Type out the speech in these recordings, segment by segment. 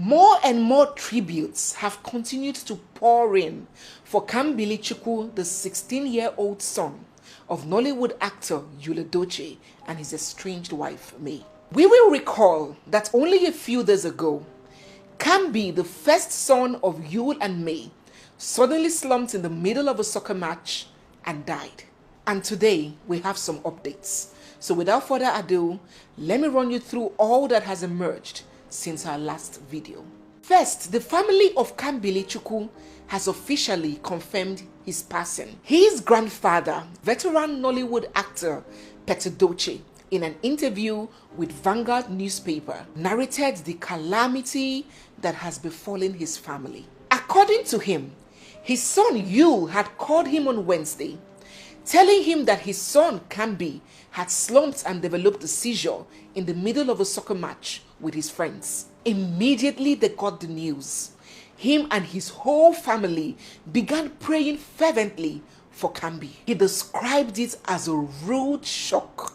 More and more tributes have continued to pour in for Kambili Chukwu, the 16-year-old son of Nollywood actor Edochie and his estranged wife, May. We will recall that only a few days ago, Kambi, the first son of Yul and May, suddenly slumped in the middle of a soccer match and died. And today, we have some updates. So without further ado, let me run you through all that has emerged since our last video. First, the family of Kambili Chukwu has officially confirmed his passing. His grandfather, veteran Nollywood actor Edochie, in an interview with Vanguard newspaper, narrated the calamity that has befallen his family. According to him, his son Yul had called him on Wednesday, telling him that his son Kambi had slumped and developed a seizure in the middle of a soccer match with his friends. Immediately they got the news, him and his whole family began praying fervently for Kambi. He described it as a rude shock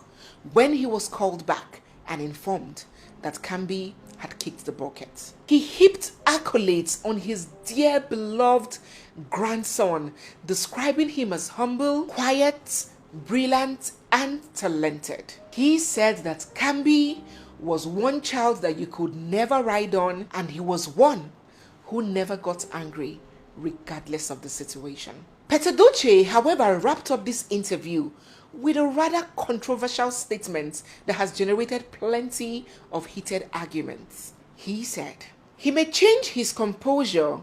when he was called back and informed that Kambi had kicked the bucket. He heaped accolades on his dear beloved grandson, describing him as humble, quiet, brilliant, and talented. He said that Kambi was one child that you could never ride on, and he was one who never got angry regardless of the situation. Edochie, however, wrapped up this interview with a rather controversial statement that has generated plenty of heated arguments. He said he may change his composure,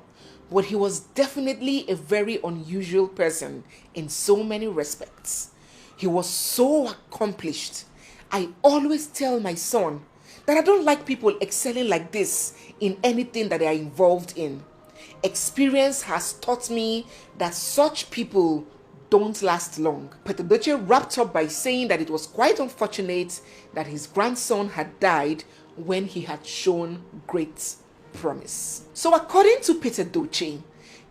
but he was definitely a very unusual person in so many respects. He was so accomplished. I always tell my son that I don't like people excelling like this in anything that they are involved in. Experience has taught me that such people don't last long. Edochie wrapped up by saying that it was quite unfortunate that his grandson had died when he had shown great promise. So according to Edochie,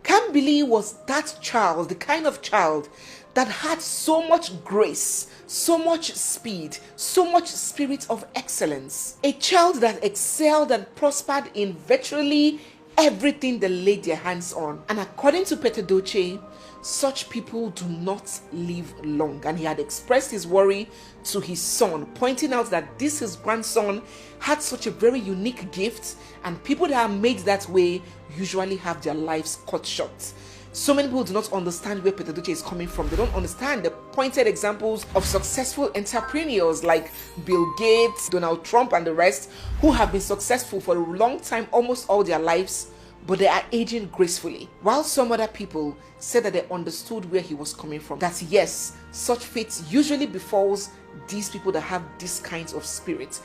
Kambili was that child, the kind of child that had so much grace, so much speed, so much spirit of excellence. A child that excelled and prospered in virtually everything they laid their hands on. And according to Edochie, such people do not live long. And he had expressed his worry to his son, pointing out that his grandson had such a very unique gift, and people that are made that way usually have their lives cut short. So many people do not understand where Edochie is coming from. They don't understand the pointed examples of successful entrepreneurs like Bill Gates, Donald Trump, and the rest, who have been successful for a long time, almost all their lives, but they are aging gracefully. While some other people said that they understood where he was coming from. That yes, such fate usually befalls these people that have these kinds of spirits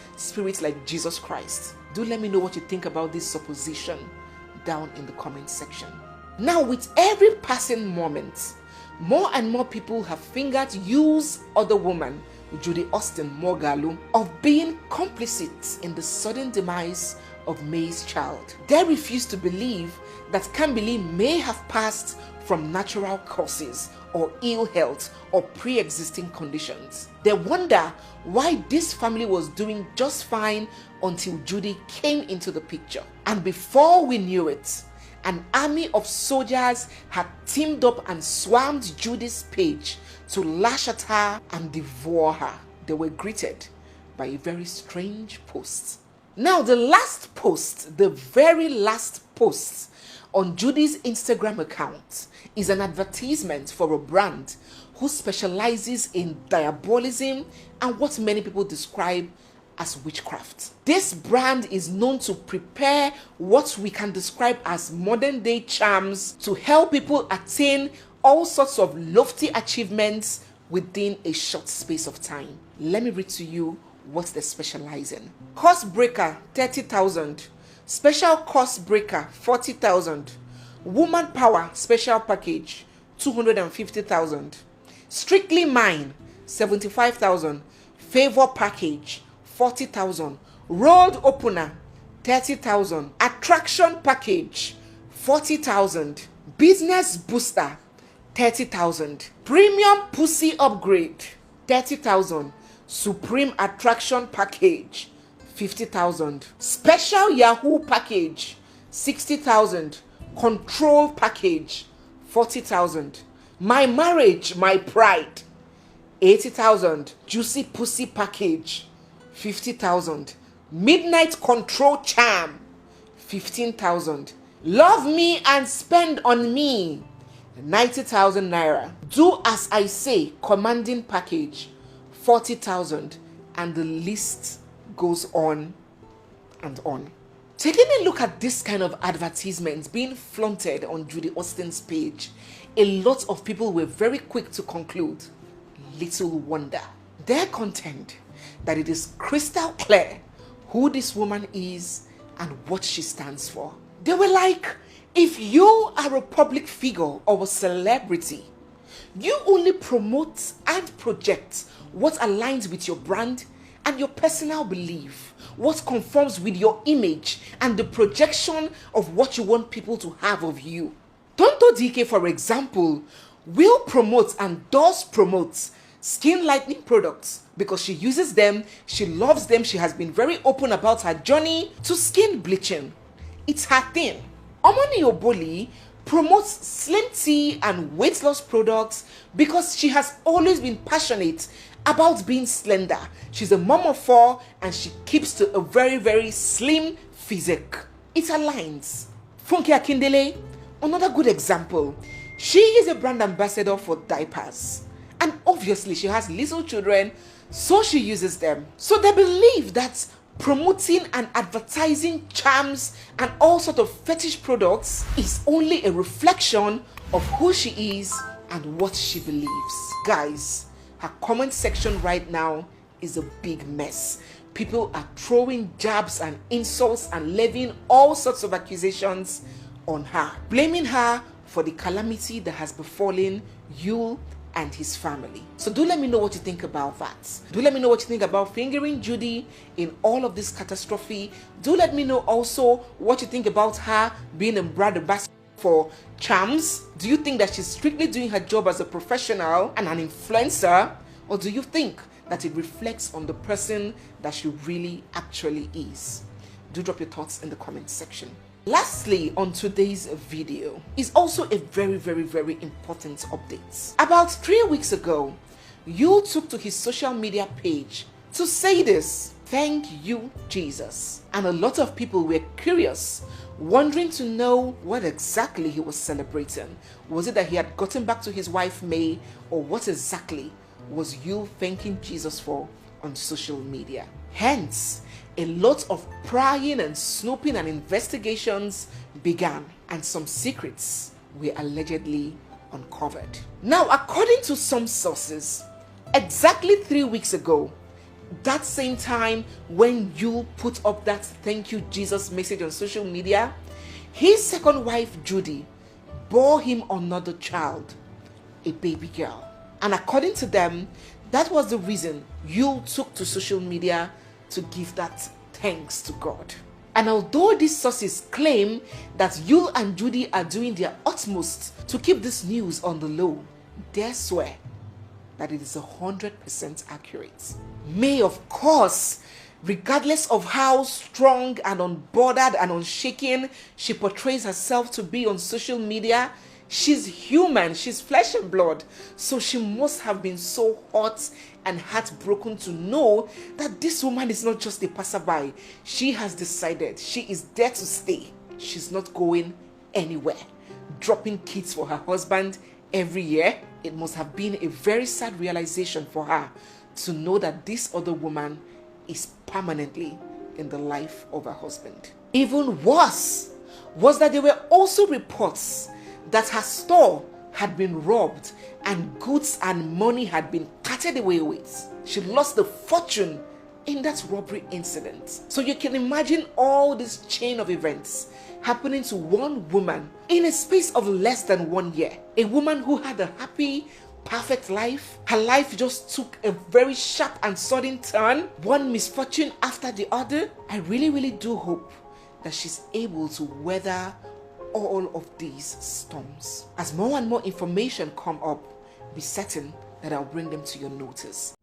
like Jesus Christ. Do let me know what you think about this supposition down in the comment section. Now, with every passing moment, more and more people have fingered Yul's other woman, Judy Austin Morgalu, of being complicit in the sudden demise of May's child. They refuse to believe that Kambili may have passed from natural causes or ill health or pre-existing conditions. They wonder why this family was doing just fine until Judy came into the picture. And before we knew it, an army of soldiers had teamed up and swarmed Judy's page to lash at her and devour her. They were greeted by a very strange post. Now, the last post, the very last post on Judy's Instagram account is an advertisement for a brand who specializes in diabolism and what many people describe as witchcraft. This brand is known to prepare what we can describe as modern day charms to help people attain all sorts of lofty achievements within a short space of time. Let me read to you what they specialize in. Course breaker 30,000, special course breaker 40,000, woman power special package 250,000, strictly mine 75,000, favor package 40,000, rolled opener 30,000, attraction package 40,000, business booster 30,000, premium pussy upgrade 30,000, supreme attraction package 50,000, special Yahoo package 60,000. Control package, 40,000. My marriage, my pride, 80,000. Juicy pussy package, 50,000. Midnight control charm, 15,000. Love me and spend on me, 90,000 naira. Do as I say commanding package, 40,000. And the list goes on and on. Taking a look at this kind of advertisements being flaunted on Judy Austin's page, a lot of people were very quick to conclude, little wonder. Their content that it is crystal clear who this woman is and what she stands for. They were like, if you are a public figure or a celebrity, you only promote and project what aligns with your brand and your personal belief, what conforms with your image and the projection of what you want people to have of you. Tonto DK, for example, will promote and does promote skin lightening products because she uses them, she loves them, she has been very open about her journey to skin bleaching. It's her thing. Omoni Oboli promotes slim tea and weight loss products because she has always been passionate about being slender. She's a mom of 4 and she keeps to a very, very slim physique. It aligns. Funke Akindele, another good example. She is a brand ambassador for diapers. And obviously she has little children, so she uses them. So they believe that promoting and advertising charms and all sorts of fetish products is only a reflection of who she is and what she believes. Guys, her comment section right now is a big mess. People are throwing jabs and insults and levying all sorts of accusations on her, blaming her for the calamity that has befallen Yul and his family. So do let me know what you think about that. Do let me know what you think about fingering Judy in all of this catastrophe. Do let me know also what you think about her being a brand ambassador for charms. Do you think that she's strictly doing her job as a professional and an influencer, or do you think that it reflects on the person that she really actually is? Do drop your thoughts in the comment section. Lastly, on today's video is also a very, very, very important update. About 3 weeks ago, Yul took to his social media page to say this: "Thank you, Jesus." And a lot of people were curious, wondering to know what exactly he was celebrating. Was it that he had gotten back to his wife May, or what exactly was Yul thanking Jesus for on social media? Hence, a lot of prying and snooping and investigations began, and some secrets were allegedly uncovered. Now, according to some sources, exactly 3 weeks ago, that same time when Yul put up that "Thank you, Jesus" message on social media, his second wife Judy bore him another child, a baby girl. And according to them, that was the reason Yul took to social media to give that thanks to God. And although these sources claim that Yul and Judy are doing their utmost to keep this news on the low, dare swear that it is 100% accurate. May, of course, regardless of how strong and unbothered and unshaken she portrays herself to be on social media, she's human, she's flesh and blood. So she must have been so hurt and heartbroken to know that this woman is not just a passerby. She has decided she is there to stay. She's not going anywhere. Dropping kids for her husband every year. It must have been a very sad realization for her to know that this other woman is permanently in the life of her husband. Even worse was that there were also reports that her store had been robbed and goods and money had been carted away with. She lost a fortune in that robbery incident. So you can imagine all this chain of events happening to one woman in a space of less than 1 year. A woman who had a happy, perfect life. Her life just took a very sharp and sudden turn, one misfortune after the other. I really, really do hope that she's able to weather all of these storms. As more and more information come up, be certain that I'll bring them to your notice.